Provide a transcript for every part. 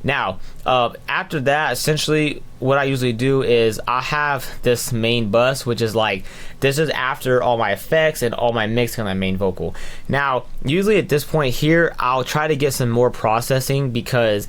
Now, after that, essentially what I usually do is I have this main bus, which is like, this is after all my effects and all my mixing on my main vocal. Now, usually at this point here, I'll try to get some more processing because,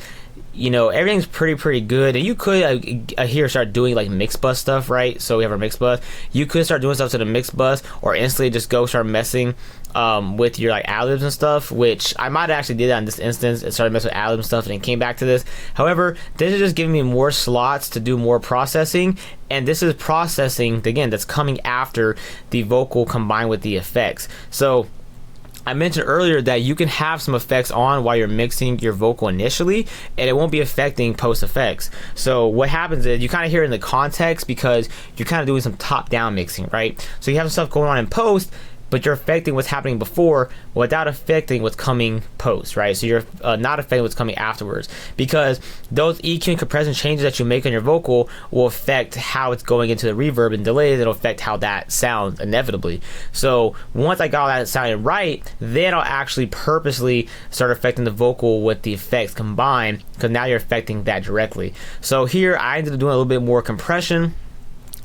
you know, everything's pretty good, and you could here start doing like mix bus stuff, right? So we have our mix bus. You could start doing stuff to the mix bus, or instantly just go start messing with your like ad-libs and stuff, which I might actually did that in this instance and started messing with ad-libs and stuff and then came back to this. However, this is just giving me more slots to do more processing, and this is processing again that's coming after the vocal combined with the effects. So I mentioned earlier that you can have some effects on while you're mixing your vocal initially, and it won't be affecting post effects. So what happens is you kind of hear it in the context because you're kind of doing some top-down mixing, right? So you have stuff going on in post, but you're affecting what's happening before without affecting what's coming post, right? So you're not affecting what's coming afterwards, because those EQ and compression changes that you make on your vocal will affect how it's going into the reverb and delays. It'll affect how that sounds inevitably. So once I got all that sounding right, then I'll actually purposely start affecting the vocal with the effects combined, because now you're affecting that directly. So here I ended up doing a little bit more compression.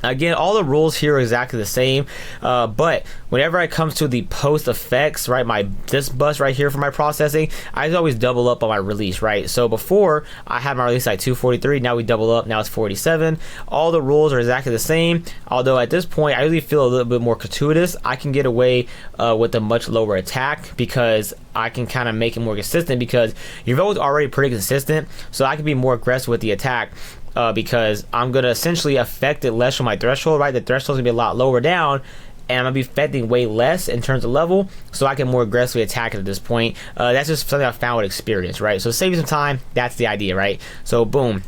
Again, all the rules here are exactly the same, but whenever it comes to the post effects, right, this bus right here for my processing, I always double up on my release, right? So before I had my release at 243, now we double up, now it's 47. All the rules are exactly the same, although at this point I usually feel a little bit more gratuitous. I can get away with a much lower attack because I can kind of make it more consistent, because your vocal is already pretty consistent, so I can be more aggressive with the attack. Because I'm gonna essentially affect it less from my threshold, right? The threshold's gonna be a lot lower down, and I'm gonna be affecting way less in terms of level, so I can more aggressively attack it at this point. That's just something I found with experience, right? So save you some time. That's the idea, right? So boom.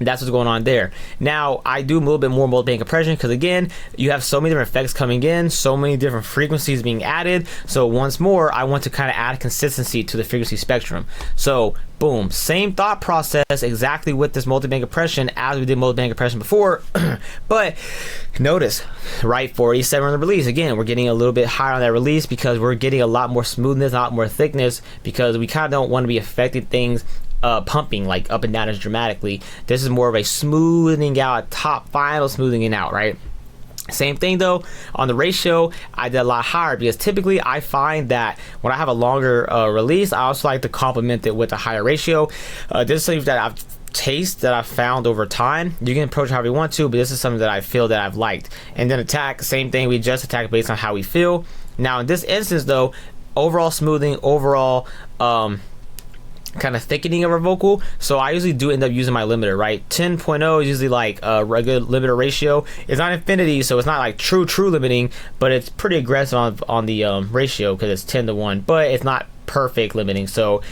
That's what's going on there. Now I do a little bit more multi-band compression because again, you have so many different effects coming in, so many different frequencies being added. So once more, I want to kind of add consistency to the frequency spectrum. So boom, same thought process exactly with this multi-band compression as we did multi-band compression before. But notice, right, 47 on the release. Again, we're getting a little bit higher on that release because we're getting a lot more smoothness, a lot more thickness, because we kind of don't want to be affecting things pumping like up and down as dramatically. This is more of a smoothing out, top final smoothing it out, right? Same thing though on the ratio, I did a lot higher because typically I find that when I have a longer release, I also like to complement it with a higher ratio. This is something that I've found over time. You can approach however you want to, but this is something that I feel that I've liked. And then attack, same thing, we just attack based on how we feel. Now in this instance though, overall smoothing, overall kind of thickening of our vocal, so I usually do end up using my limiter, right? 10.0 is usually like a regular limiter ratio. It's not infinity, so it's not like true limiting, but it's pretty aggressive on the ratio because it's 10:1, but it's not perfect limiting, so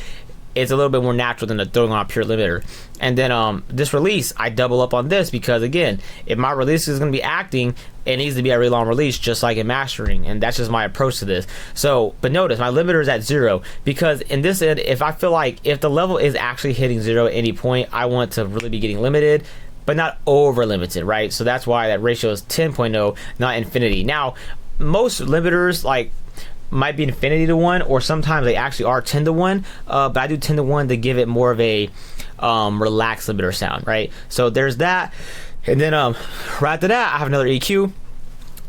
it's a little bit more natural than throwing on a pure limiter. And then this release, I double up on this because again, if my release is going to be acting, it needs to be a really long release, just like in mastering, and that's just my approach to this. So, but notice my limiter is at 0 because in this end, if I feel like if the level is actually hitting 0 at any point, I want to really be getting limited, but not over limited, right? So that's why that ratio is 10.0, not infinity. Now, most limiters like might be infinity to 1, or sometimes they actually are 10:1, but I do 10:1 to give it more of a relaxed limiter sound, right? So there's that. And then right after that, I have another EQ.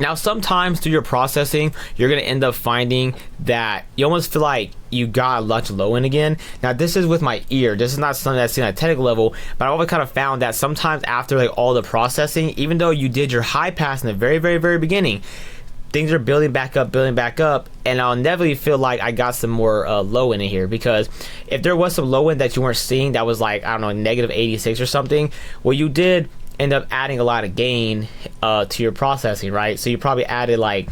Now sometimes through your processing, you're gonna end up finding that you almost feel like you got a much low end again. Now this is with my ear, this is not something that's seen at a technical level, but I always kind of found that sometimes after like all the processing, even though you did your high pass in the very beginning, things are building back up, and I'll inevitably feel like I got some more low end in here, because if there was some low end that you weren't seeing that was like, I don't know, negative 86 or something, well, you did end up adding a lot of gain to your processing, right? So you probably added like,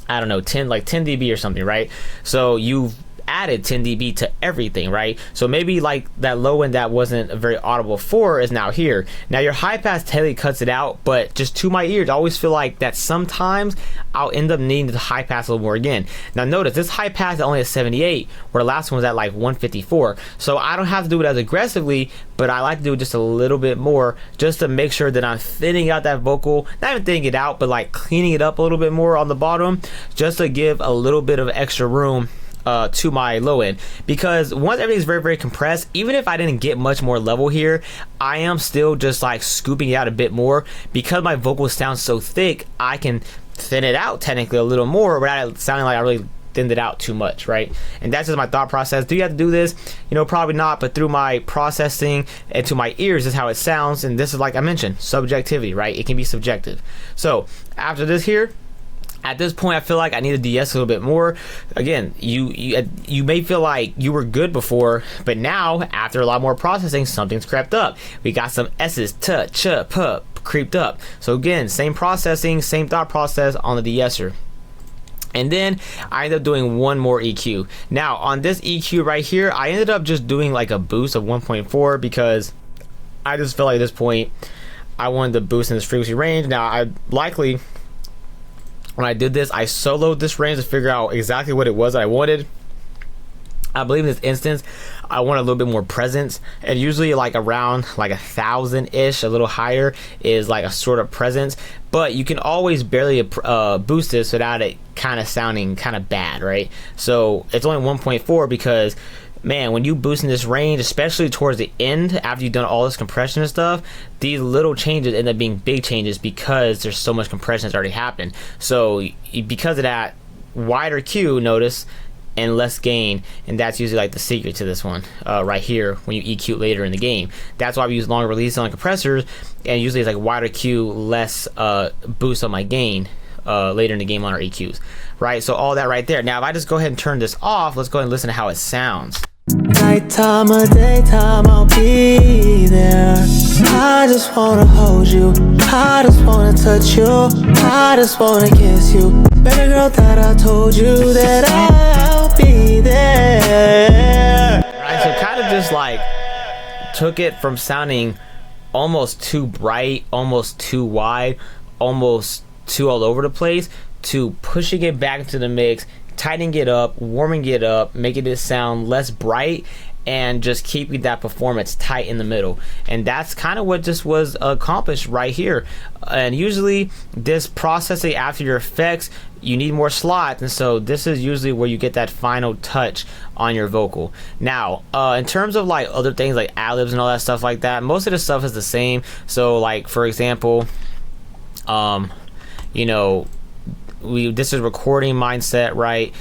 I don't know, 10 dB or something, right? So you've added 10 dB to everything, right? So maybe like that low end that wasn't very audible before is now here. Now your high pass totally cuts it out, but just to my ears, I always feel like that sometimes I'll end up needing to high pass a little more again. Now notice this high pass is only at 78, where the last one was at like 154. So I don't have to do it as aggressively, but I like to do it just a little bit more, just to make sure that I'm thinning out that vocal, not even thinning it out, but like cleaning it up a little bit more on the bottom, just to give a little bit of extra room to my low end, because once everything's very compressed, even if I didn't get much more level here, I am still just like scooping it out a bit more. Because my vocals sound so thick, I can thin it out technically a little more without sounding like I really thinned it out too much, right? And that's just my thought process. Do you have to do this? You know, probably not, but through my processing and to my ears, this is how it sounds. And this is, like I mentioned, subjectivity, right? It can be subjective. So after this here, at this point, I feel like I need to de-ess a little bit more. Again, you may feel like you were good before, but now after a lot more processing, something's crept up. We got some S's, t, ch, p, creeped up. So again, same processing, same thought process on the de-esser. And then I ended up doing one more EQ. Now on this EQ right here, I ended up just doing like a boost of 1.4 because I just felt like at this point I wanted to boost in this frequency range. Now I likely, when I did this, I soloed this range to figure out exactly what it was that I wanted. I believe in this instance, I want a little bit more presence, and usually like around like 1,000-ish, a little higher, is like a sort of presence. But you can always barely boost this without it kind of sounding kind of bad, right? So it's only 1.4 because, man, when you boost in this range, especially towards the end after you've done all this compression and stuff, these little changes end up being big changes because there's so much compression that's already happened. So because of that, wider Q, notice, and less gain, and that's usually like the secret to this one right here when you EQ later in the game. That's why we use longer release on compressors, and usually it's like wider Q, less boost on my gain later in the game on our EQs, right? So all that right there. Now if I just go ahead and turn this off, let's go ahead and listen to how it sounds. Nighttime or daytime, I'll be there. I just wanna hold you, I just wanna touch you, I just wanna kiss you. Baby girl, that I told you that I'll be there. Right, so kind of just like took it from sounding almost too bright, almost too wide, almost too all over the place, to pushing it back into the mix, tightening it up, warming it up, making it sound less bright, and just keeping that performance tight in the middle. And that's kind of what just was accomplished right here. And usually this processing after your effects, you need more slots, and so this is usually where you get that final touch on your vocal. Now in terms of like other things like ad-libs and all that stuff like that, most of the stuff is the same. So like for example, you know, this is recording mindset, right?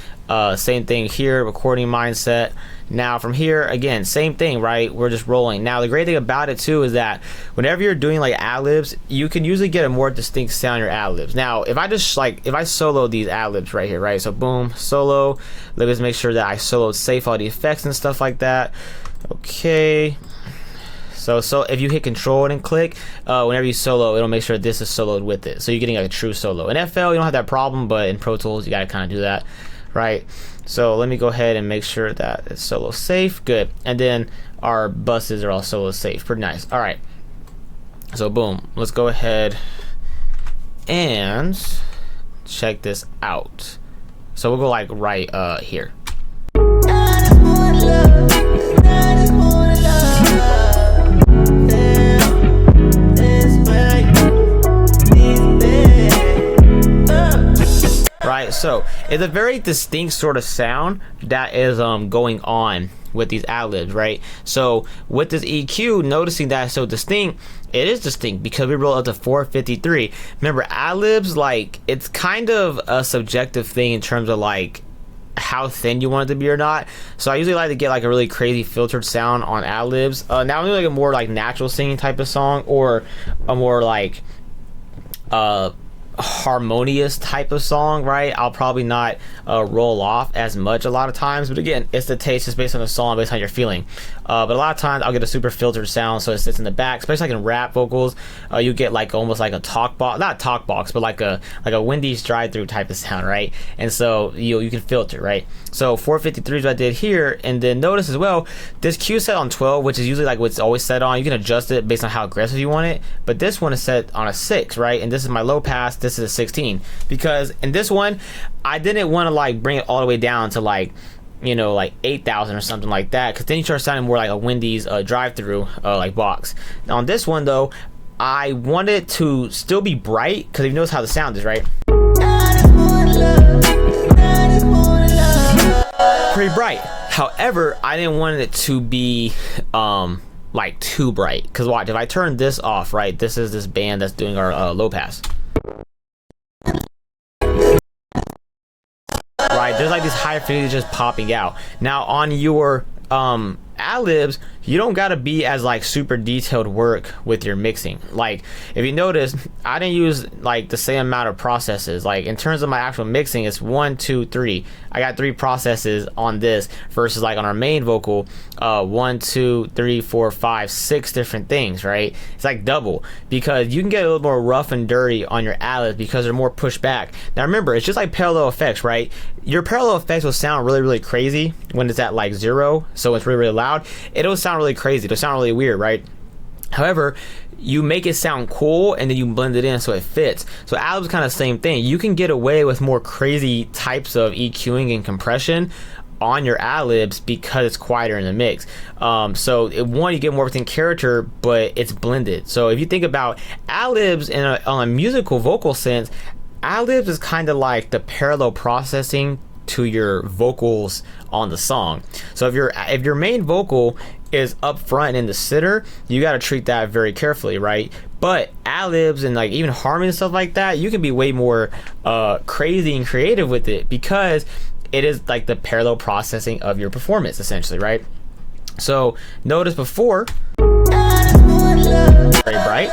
Same thing here, recording mindset. Now from here, again, same thing, right? We're just rolling. Now the great thing about it too is that whenever you're doing like ad-libs, you can usually get a more distinct sound in your ad-libs. Now if I just like, if I solo these ad-libs right here, right? So boom, solo. Let me just make sure that I soloed safe all the effects and stuff like that. Okay. So if you hit control and click, whenever you solo, it'll make sure this is soloed with it. So you're getting like a true solo. In FL, you don't have that problem, but in Pro Tools, you gotta kind of do that, right? So let me go ahead and make sure that it's solo safe. Good. And then our buses are all solo safe. Pretty nice. All right. So boom. Let's go ahead and check this out. So we'll go like right here. Right, so it's a very distinct sort of sound that is going on with these ad-libs, right? So with this EQ, noticing that it's so distinct, it is distinct because we roll up to 453. Remember, ad-libs, like, it's kind of a subjective thing in terms of like how thin you want it to be or not. So I usually like to get like a really crazy filtered sound on ad-libs. Now I'm doing like a more like natural singing type of song, or a more like harmonious type of song, right? I'll probably not roll off as much a lot of times, but again, it's the taste, just based on the song, based on your feeling. But a lot of times I'll get a super filtered sound, so it sits in the back, especially like in rap vocals. You get like almost like a talk box, not talk box, but like a Wendy's drive-through type of sound, right? And so you can filter, right? So 453 is what I did here. And then notice as well, this Q set on 12, which is usually like what's always set on. You can adjust it based on how aggressive you want it, but this one is set on a 6, right? And this is my low pass, this is a 16, because in this one I didn't want to like bring it all the way down to like, you know, like 8,000 or something like that, because then you start sounding more like a Wendy's drive-through like box. Now on this one though, I wanted it to still be bright, because you notice how the sound is, right? pretty bright. However, I didn't want it to be like too bright, because watch, if I turn this off, right, this is this band that's doing our low pass, right, there's like these high frequencies just popping out. Now on your ad-libs, you don't gotta be as like super detailed work with your mixing. Like if you notice, I didn't use like the same amount of processes. Like in terms of my actual mixing, it's 1, 2, 3. I got 3 processes on this versus like on our main vocal, 1, 2, 3, 4, 5, 6 different things, right? It's like double, because you can get a little more rough and dirty on your ad-libs because they're more pushed back. Now remember, it's just like parallel effects, right? Your parallel effects will sound really, really crazy when it's at like 0, so it's really, really loud. It'll sound really crazy, it'll sound really weird, right? However, you make it sound cool and then you blend it in so it fits. So ad-libs kind of the same thing. You can get away with more crazy types of EQing and compression on your ad-libs because it's quieter in the mix. So one, you get more within character, but it's blended. So if you think about ad-libs on a musical vocal sense, ad-libs is kind of like the parallel processing to your vocals on the song. So if your main vocal is up front in the sitter, you got to treat that very carefully, right? But ad-libs and like even harmony and stuff like that, you can be way more crazy and creative with it because it is like the parallel processing of your performance essentially, right? So notice before, very bright,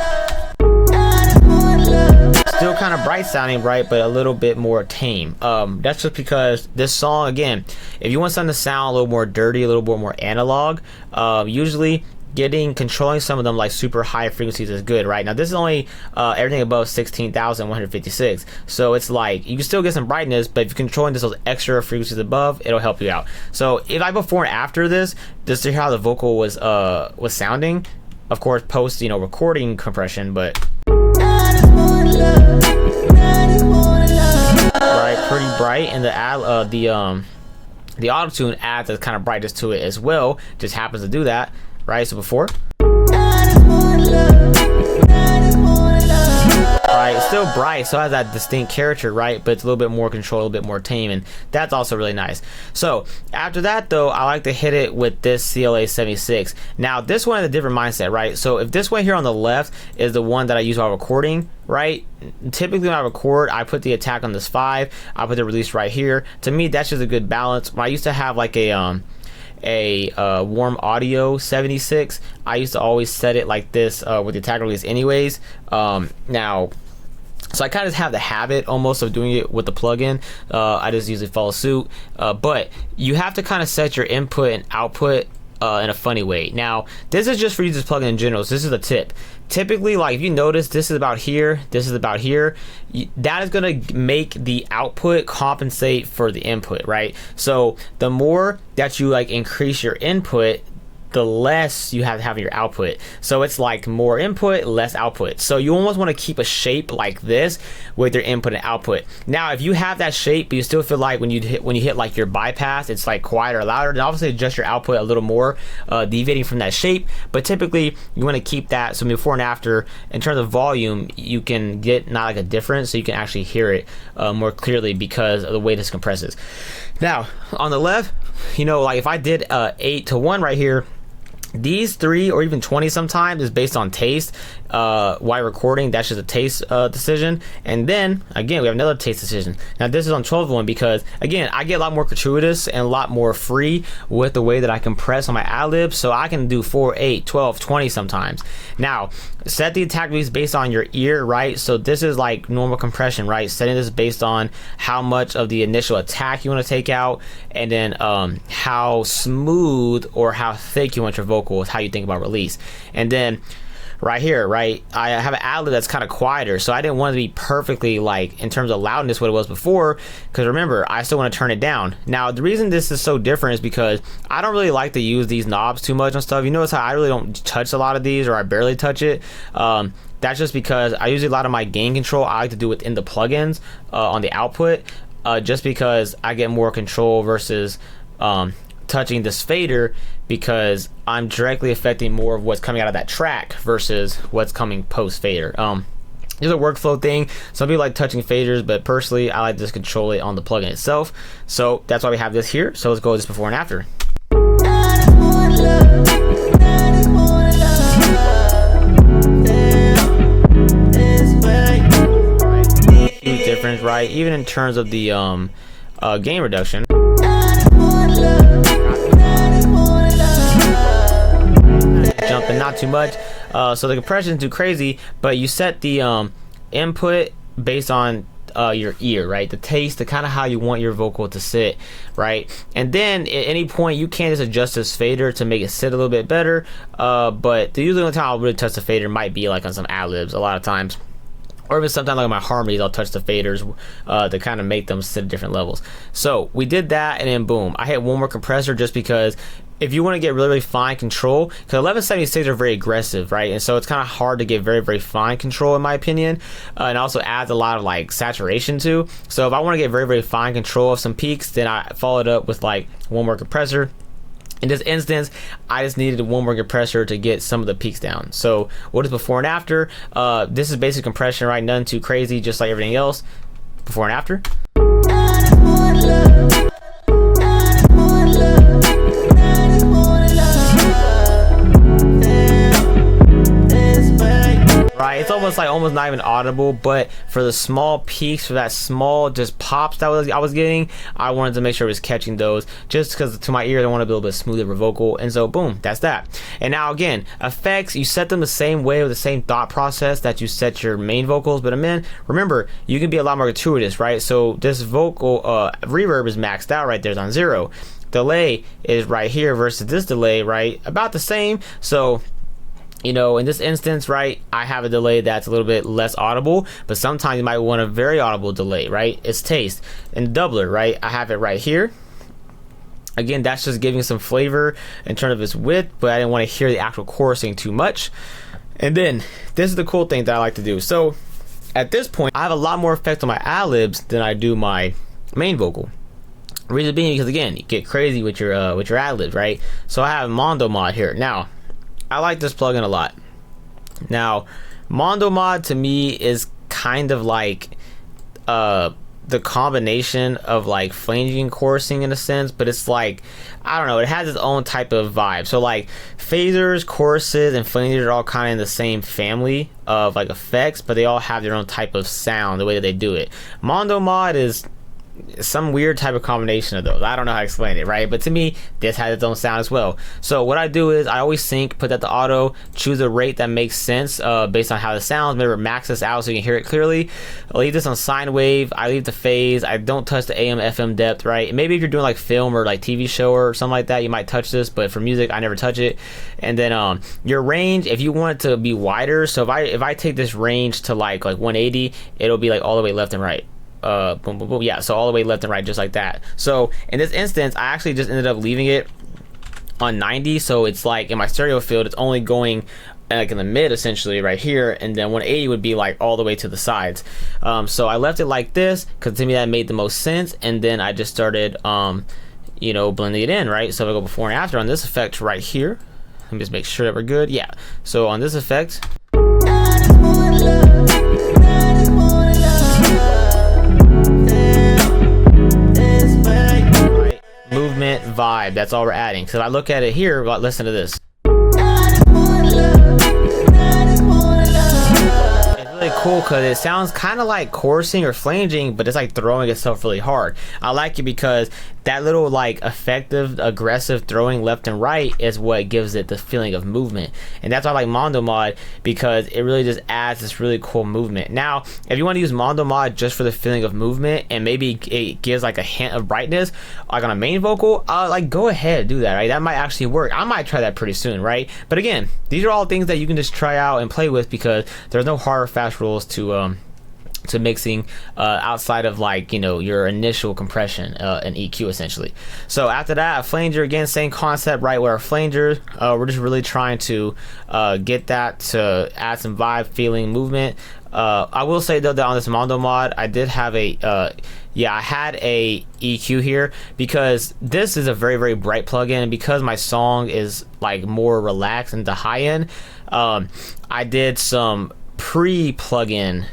still kind of bright sounding, right, but a little bit more tame. That's just because this song, again, if you want something to sound a little more dirty, a little bit more analog, usually controlling some of them like super high frequencies is good, right? Now this is only everything above 16,156, so it's like you can still get some brightness, but if you're controlling those extra frequencies above, it'll help you out. So if I before and after this, just to hear how the vocal was sounding, of course post recording compression, but right, pretty bright, and the auto-tune adds a kind of brightness to it as well, just happens to do that, right? So before, right, still bright, so it has that distinct character, right, but it's a little bit more controlled, a little bit more tame, and that's also really nice. So after that though, I like to hit it with this CLA 76. Now this one is a different mindset, right? So if this one here on the left is the one that I use while recording, right, typically when I record, I put the attack on this 5, I put the release right here. To me, that's just a good balance. When I used to have like a warm audio 76, I used to always set it like this with the attack release anyways. Now, so I kind of have the habit almost of doing it with the plugin. I just usually follow suit, but you have to kind of set your input and output in a funny way. Now this is just for using this plugin in general, so this is a tip. Typically, like if you notice, this is about here, this is about here, that is going to make the output compensate for the input, right? So the more that you like increase your input, the less you have your output. So it's like more input, less output. So you almost want to keep a shape like this with your input and output. Now if you have that shape but you still feel like when you hit like your bypass, it's like quieter or louder, then obviously adjust your output a little more, deviating from that shape. But typically you want to keep that, so before and after, in terms of volume, you can get not like a difference, so you can actually hear it more clearly because of the way this compresses. Now on the left, like if I did 8 to 1 right here, these 3 or even 20 sometimes is based on taste. While recording, that's just a taste decision. And then again, we have another taste decision. Now this is on 12 to 1 because again, I get a lot more gratuitous and a lot more free with the way that I compress on my ad-libs, so I can do 4, 8, 12, 20 sometimes. Now set the attack release based on your ear, right? So this is like normal compression, right? Setting this based on how much of the initial attack you want to take out, and then how smooth or how thick you want your vocal is how you think about release. And then right here, right, I have an ad-lib that's kind of quieter, so I didn't want it to be perfectly like in terms of loudness what it was before, because remember, I still want to turn it down. Now the reason this is so different is because I don't really like to use these knobs too much and stuff. You notice how I really don't touch a lot of these, or I barely touch it. That's just because I usually a lot of my gain control I like to do within the plugins on the output, just because I get more control versus touching this fader, because I'm directly affecting more of what's coming out of that track versus what's coming post fader. It's a workflow thing. Some people like touching faders, but personally I like to just control it on the plugin itself. So that's why we have this here. So let's go with this before and after. Huge difference, right? Even in terms of the gain reduction. Jumping not too much, so the compression is too crazy, but you set the input based on your ear, right? The taste, the kind of how you want your vocal to sit, right? And then at any point you can just adjust this fader to make it sit a little bit better, but the usually only time I'll really touch the fader might be like on some ad-libs a lot of times, or even sometimes like my harmonies I'll touch the faders to kind of make them sit at different levels. So we did that, and then boom, I hit one more compressor just because if you want to get really, really fine control, because 1176 are very aggressive, right? And so it's kind of hard to get very, very fine control in my opinion, and also adds a lot of like saturation too. So if I want to get very, very fine control of some peaks, then I followed up with like one more compressor. In this instance, I just needed one more compressor to get some of the peaks down. So what is before and after? This is basic compression, right? Nothing too crazy, just like everything else. Before and after. Right, it's almost not even audible, but for the small peaks, for that small just pops that I was getting, I wanted to make sure it was catching those, just because to my ears I want to be a little bit smoother for vocal. And so boom, that's that. And now again, effects, you set them the same way with the same thought process that you set your main vocals, but remember, you can be a lot more gratuitous, right? So this vocal reverb is maxed out right there, it's on 0. Delay is right here versus this delay, right, about the same. So you know, in this instance, right, I have a delay that's a little bit less audible, but sometimes you might want a very audible delay, right? It's taste. And doubler, right, I have it right here. Again, that's just giving some flavor in terms of its width, but I didn't want to hear the actual chorusing too much. And then this is the cool thing that I like to do. So at this point, I have a lot more effect on my ad-libs than I do my main vocal. Reason being because again, you get crazy with your ad-libs, right? So I have Mondo Mod here. Now, I like this plugin a lot. Now, Mondo Mod to me is kind of like the combination of like flanging and chorusing in a sense, but it's like, I don't know, it has its own type of vibe. So like phasers, choruses, and flangers are all kind of in the same family of like effects, but they all have their own type of sound, the way that they do it. Mondo Mod is some weird type of combination of those. I don't know how to explain it, right? But to me, this has its own sound as well. So what I do is I always sync, put that to auto, choose a rate that makes sense based on how it sounds. Remember, max this out so you can hear it clearly. I leave this on sine wave. I leave the phase. I don't touch the AM FM depth, right? Maybe if you're doing like film or like TV show or something like that, you might touch this, but for music, I never touch it. And then your range, if you want it to be wider, so if I take this range to like 180, it'll be like all the way left and right. Boom, boom, boom. Yeah, so all the way left and right, just like that. So in this instance, I actually just ended up leaving it on 90, so it's like in my stereo field, it's only going like in the mid essentially right here, and then 180 would be like all the way to the sides. So I left it like this because to me that made the most sense, and then I just started you know, blending it in, right? So if I go before and after on this effect right here, let me just make sure that we're good. Yeah, so on this effect, movement, vibe, that's all we're adding. So if I look at it here, listen to this. It's really cool because it sounds kind of like chorusing or flanging, but it's like throwing itself really hard. I like it because that little like effective, aggressive throwing left and right is what gives it the feeling of movement. And that's why I like Mondo Mod, because it really just adds this really cool movement. Now, if you want to use Mondo Mod just for the feeling of movement and maybe it gives like a hint of brightness, like on a main vocal, like go ahead and do that, right? That might actually work. I might try that pretty soon, right? But again, these are all things that you can just try out and play with because there's no hard or fast rules to mixing outside of like, you know, your initial compression and EQ essentially. So after that, a flanger, again, same concept, right? Where a flanger, we're just really trying to get that to add some vibe, feeling, movement. I will say though that on this Mondo Mod, I did have a I had a EQ here because this is a very, very bright plugin, and because my song is like more relaxed and the high end, I did some pre-plugin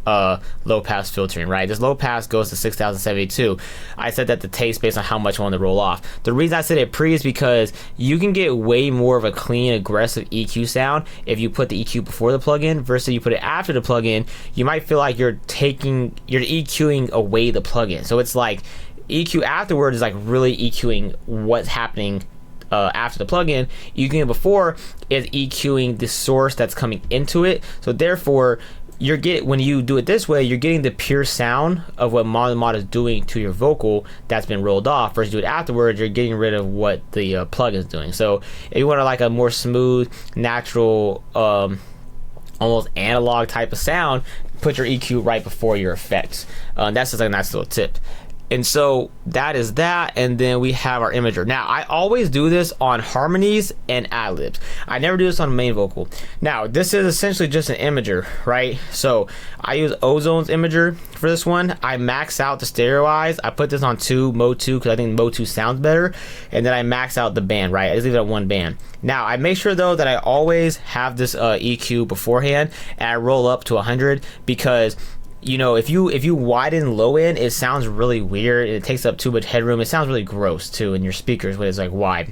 low pass filtering, right? This low pass goes to 6072. I set that to taste based on how much I want to roll off. The reason I said it pre is because you can get way more of a clean, aggressive EQ sound if you put the EQ before the plugin versus you put it after the plugin. You might feel like you're EQing away the plugin. So it's like EQ afterward is like really EQing what's happening after the plugin. EQing before is EQing the source that's coming into it. So therefore, when you do it this way, you're getting the pure sound of what mod is doing to your vocal that's been rolled off. Versus do it afterwards, you're getting rid of what the plugin is doing. So if you want like a more smooth, natural, almost analog type of sound, put your EQ right before your effects. That's just like a nice little tip. And so that is that, and then we have our imager. Now, I always do this on harmonies and ad-libs. I never do this on main vocal. Now, this is essentially just an imager, right? So I use Ozone's imager for this one. I max out the stereoize. I put this on mode 2, because I think mode 2 sounds better. And then I max out the band, right? I just leave it at 1 band. Now, I make sure though that I always have this EQ beforehand, and I roll up to 100, because you know, if you widen low end, it sounds really weird. It takes up too much headroom. It sounds really gross too in your speakers when it's like wide.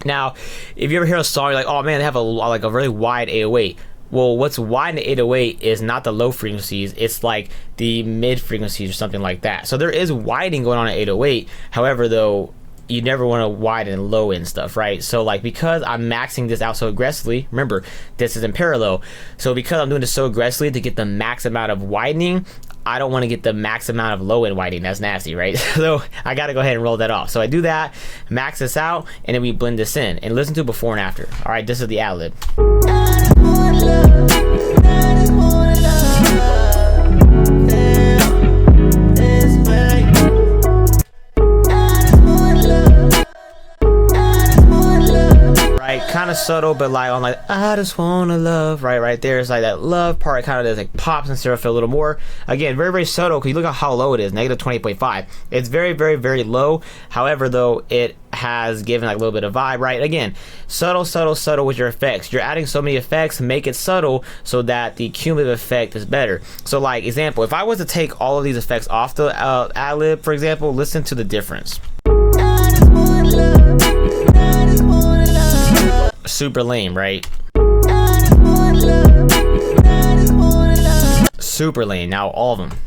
Now, if you ever hear a song, you're like, oh man, they have a really wide 808. Well, what's wide in the 808 is not the low frequencies. It's like the mid frequencies or something like that. So there is widening going on at 808. However, though, you never want to widen low end stuff, right? So like, because I'm maxing this out so aggressively, remember this is in parallel, so because I'm doing this so aggressively to get the max amount of widening, I don't want to get the max amount of low end widening. That's nasty, right? So I got to go ahead and roll that off. So I do that, max this out, and then we blend this in and listen to before and after. All right, this is the ad-lib. Kind of subtle, but like on like I just wanna love, right there. It's like that love part kind of does like pops and stuff a little more. Again, very, very subtle, because you look at how low it is, negative 20.5. It's very, very, very low. However, though, it has given like a little bit of vibe, right? Again, subtle with your effects. You're adding so many effects, make it subtle so that the cumulative effect is better. So like example, if I was to take all of these effects off the ad-lib, for example, listen to the difference. Super lame, right? Super lame. Now all of them.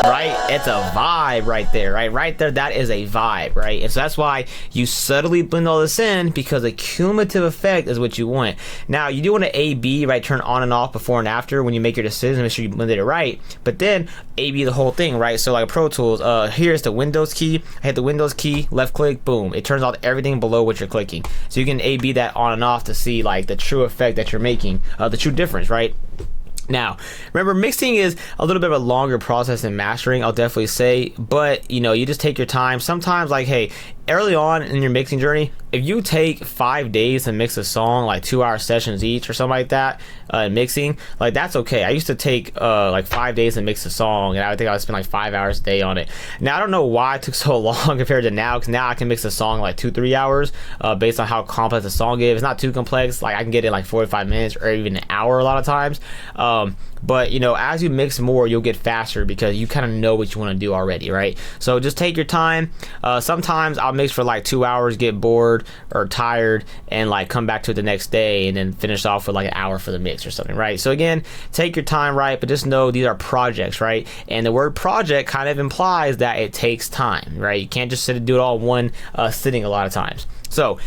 Right? It's a vibe right there, right? Right there, that is a vibe, right? And so that's why you subtly blend all this in, because a cumulative effect is what you want. Now, you do want to A-B, right? Turn on and off before and after when you make your decision, make sure you blended it right. But then A-B the whole thing, right? So like Pro Tools, here's the Windows key. I hit the Windows key, left click, boom. It turns off everything below what you're clicking. So you can A-B that on and off to see like the true effect that you're making, the true difference, right? Now, remember, mixing is a little bit of a longer process than mastering, I'll definitely say, but you know, you just take your time. Sometimes, like, hey, early on in your mixing journey, if you take 5 days to mix a song, like 2-hour sessions each or something like that, mixing, like that's okay. I used to take like 5 days to mix a song, and I think I would spend like 5 hours a day on it. Now I don't know why it took so long compared to now, because now I can mix a song like 2-3 hours based on how complex the song is. It's not too complex, like I can get it in like 45 minutes or even an hour a lot of times. But you know, as you mix more, you'll get faster because you kind of know what you want to do already, right? So just take your time. Sometimes I'll mix for like 2 hours, get bored or tired, and like come back to it the next day and then finish off with like an hour for the mix or something, right? So again, take your time, right? But just know these are projects, right? And the word project kind of implies that it takes time, right? You can't just sit and do it all in one sitting a lot of times. So